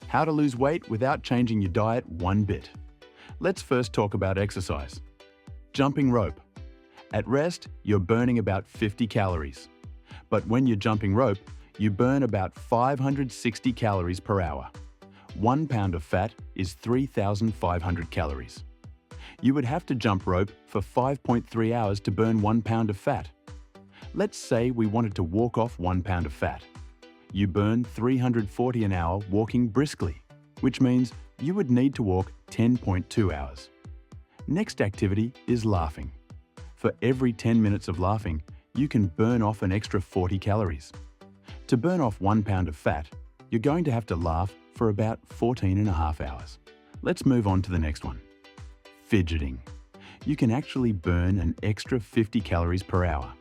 How to lose weight without changing your diet one bit. Let's first talk about exercise. Jumping rope. At rest, you're burning about 50 calories. But when you're jumping rope, you burn about 560 calories per hour. 1 pound of fat is 3,500 calories. You would have to jump rope for 5.3 hours to burn 1 pound of fat. Let's say we wanted to walk off 1 pound of fat. You burn 340 an hour walking briskly, which means you would need to walk 10.2 hours. Next activity is laughing. For every 10 minutes of laughing, you can burn off an extra 40 calories. To burn off 1 pound of fat, you're going to have to laugh for about 14.5 hours. Let's move on to the next one. Fidgeting. You can actually burn an extra 50 calories per hour.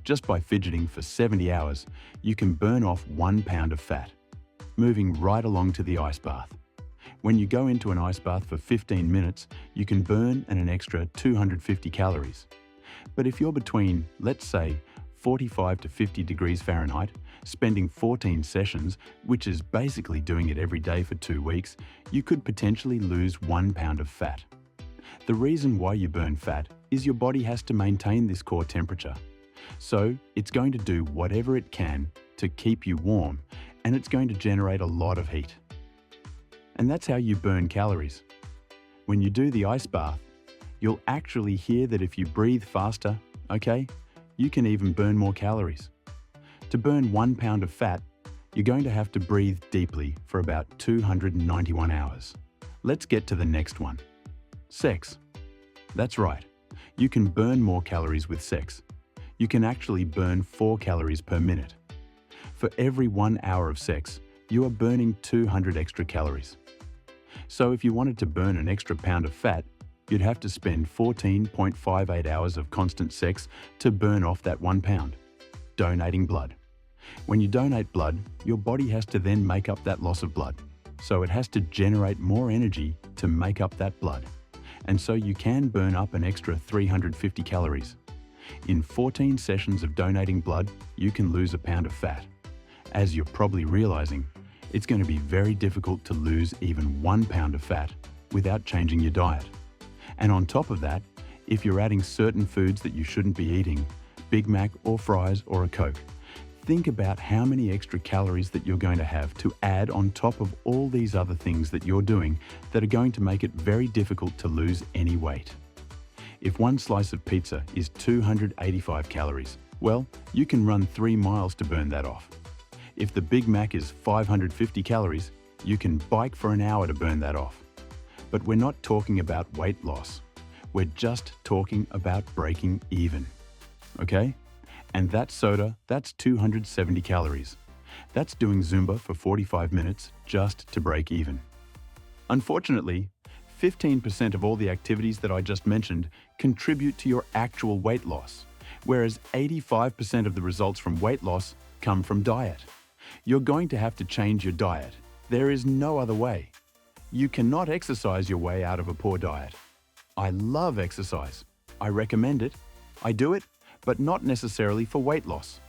Just by fidgeting for 70 hours, you can burn off 1 pound of fat. Moving right along to the ice bath. When you go into an ice bath for 15 minutes, you can burn an extra 250 calories. But if you're between, let's say, 45 to 50 degrees Fahrenheit, spending 14 sessions, which is basically doing it every day for 2 weeks, you could potentially lose 1 pound of fat. The reason why you burn fat is your body has to maintain this core temperature. So it's going to do whatever it can to keep you warm, and it's going to generate a lot of heat. And that's how you burn calories. When you do the ice bath, you'll actually hear that if you breathe faster, you can even burn more calories. To burn 1 pound of fat, you're going to have to breathe deeply for about 291 hours. Let's get to the next one. Sex. That's right, you can burn more calories with sex. You can actually burn 4 calories per minute. For every 1 hour of sex, you are burning 200 extra calories. So if you wanted to burn an extra pound of fat, you'd have to spend 14.58 hours of constant sex to burn off that 1 pound. Donating blood. When you donate blood, your body has to then make up that loss of blood. So it has to generate more energy to make up that blood. And so you can burn up an extra 350 calories. In 14 sessions of donating blood, you can lose a pound of fat. As you're probably realizing, it's going to be very difficult to lose even 1 pound of fat without changing your diet. And on top of that, if you're adding certain foods that you shouldn't be eating, Big Mac or fries or a Coke, think about how many extra calories that you're going to have to add on top of all these other things that you're doing that are going to make it very difficult to lose any weight. If one slice of pizza is 285 calories, well, you can run 3 miles to burn that off. If the Big Mac is 550 calories, you can bike for an hour to burn that off. But we're not talking about weight loss. We're just talking about breaking even. Okay? And that soda, that's 270 calories. That's doing Zumba for 45 minutes just to break even. Unfortunately, 15% of all the activities that I just mentioned contribute to your actual weight loss, whereas 85% of the results from weight loss come from diet. You're going to have to change your diet. There is no other way. You cannot exercise your way out of a poor diet. I love exercise. I recommend it. I do it, but not necessarily for weight loss.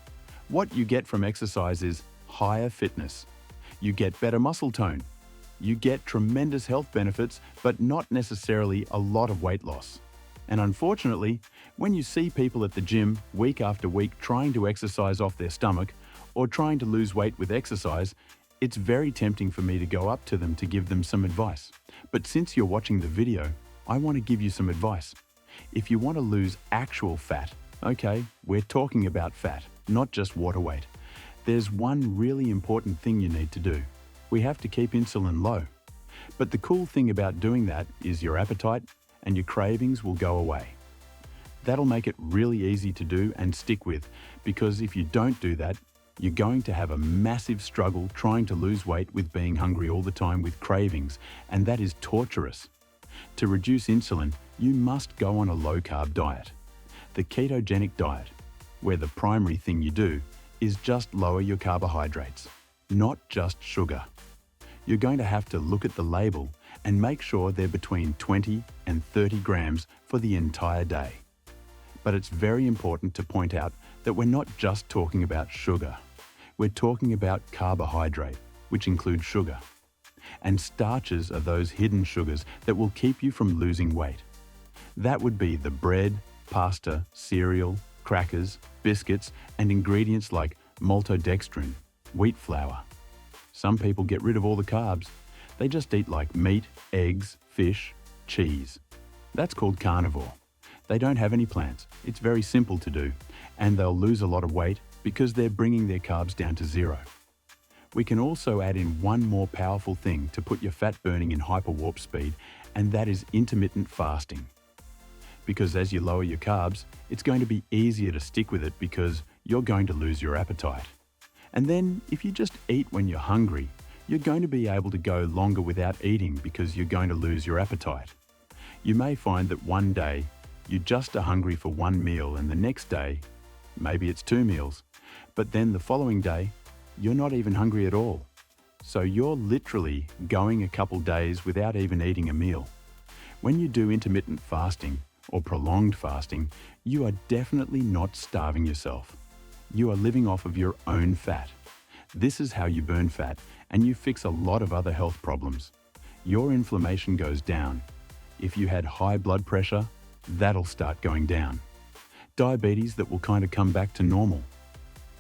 What you get from exercise is higher fitness. You get better muscle tone. You get tremendous health benefits, but not necessarily a lot of weight loss. And unfortunately, when you see people at the gym week after week trying to exercise off their stomach or trying to lose weight with exercise, it's very tempting for me to go up to them to give them some advice. But since you're watching the video, I want to give you some advice. If you want to lose actual fat, we're talking about fat, not just water weight. There's one really important thing you need to do. We have to keep insulin low. But the cool thing about doing that is your appetite and your cravings will go away. That'll make it really easy to do and stick with, because if you don't do that, you're going to have a massive struggle trying to lose weight with being hungry all the time with cravings, and that is torturous. To reduce insulin, you must go on a low-carb diet. The ketogenic diet, where the primary thing you do is just lower your carbohydrates, not just sugar. You're going to have to look at the label and make sure they're between 20 and 30 grams for the entire day. But it's very important to point out that we're not just talking about sugar. We're talking about carbohydrate, which includes sugar. And starches are those hidden sugars that will keep you from losing weight. That would be the bread, pasta, cereal, crackers, biscuits, and ingredients like maltodextrin, wheat flour. Some people get rid of all the carbs. They just eat like meat, eggs, fish, cheese. That's called carnivore. They don't have any plants. It's very simple to do, and they'll lose a lot of weight because they're bringing their carbs down to zero. We can also add in one more powerful thing to put your fat burning in hyperwarp speed, and that is intermittent fasting. Because as you lower your carbs, it's going to be easier to stick with it because you're going to lose your appetite. And then, if you just eat when you're hungry, you're going to be able to go longer without eating because you're going to lose your appetite. You may find that one day, you just are hungry for one meal, and the next day, maybe it's 2 meals. But then the following day, you're not even hungry at all. So you're literally going a couple days without even eating a meal. When you do intermittent fasting or prolonged fasting, you are definitely not starving yourself. You are living off of your own fat. This is how you burn fat, and you fix a lot of other health problems. Your inflammation goes down. If you had high blood pressure, that'll start going down. Diabetes that will kind of come back to normal.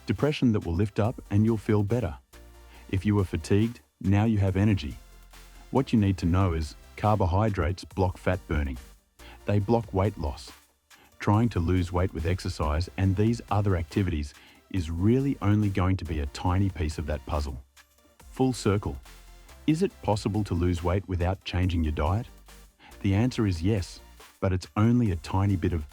Depression that will lift up and you'll feel better. If you were fatigued, now you have energy. What you need to know is carbohydrates block fat burning. They block weight loss. Trying to lose weight with exercise and these other activities is really only going to be a tiny piece of that puzzle. Full circle. Is it possible to lose weight without changing your diet? The answer is yes, but it's only a tiny bit of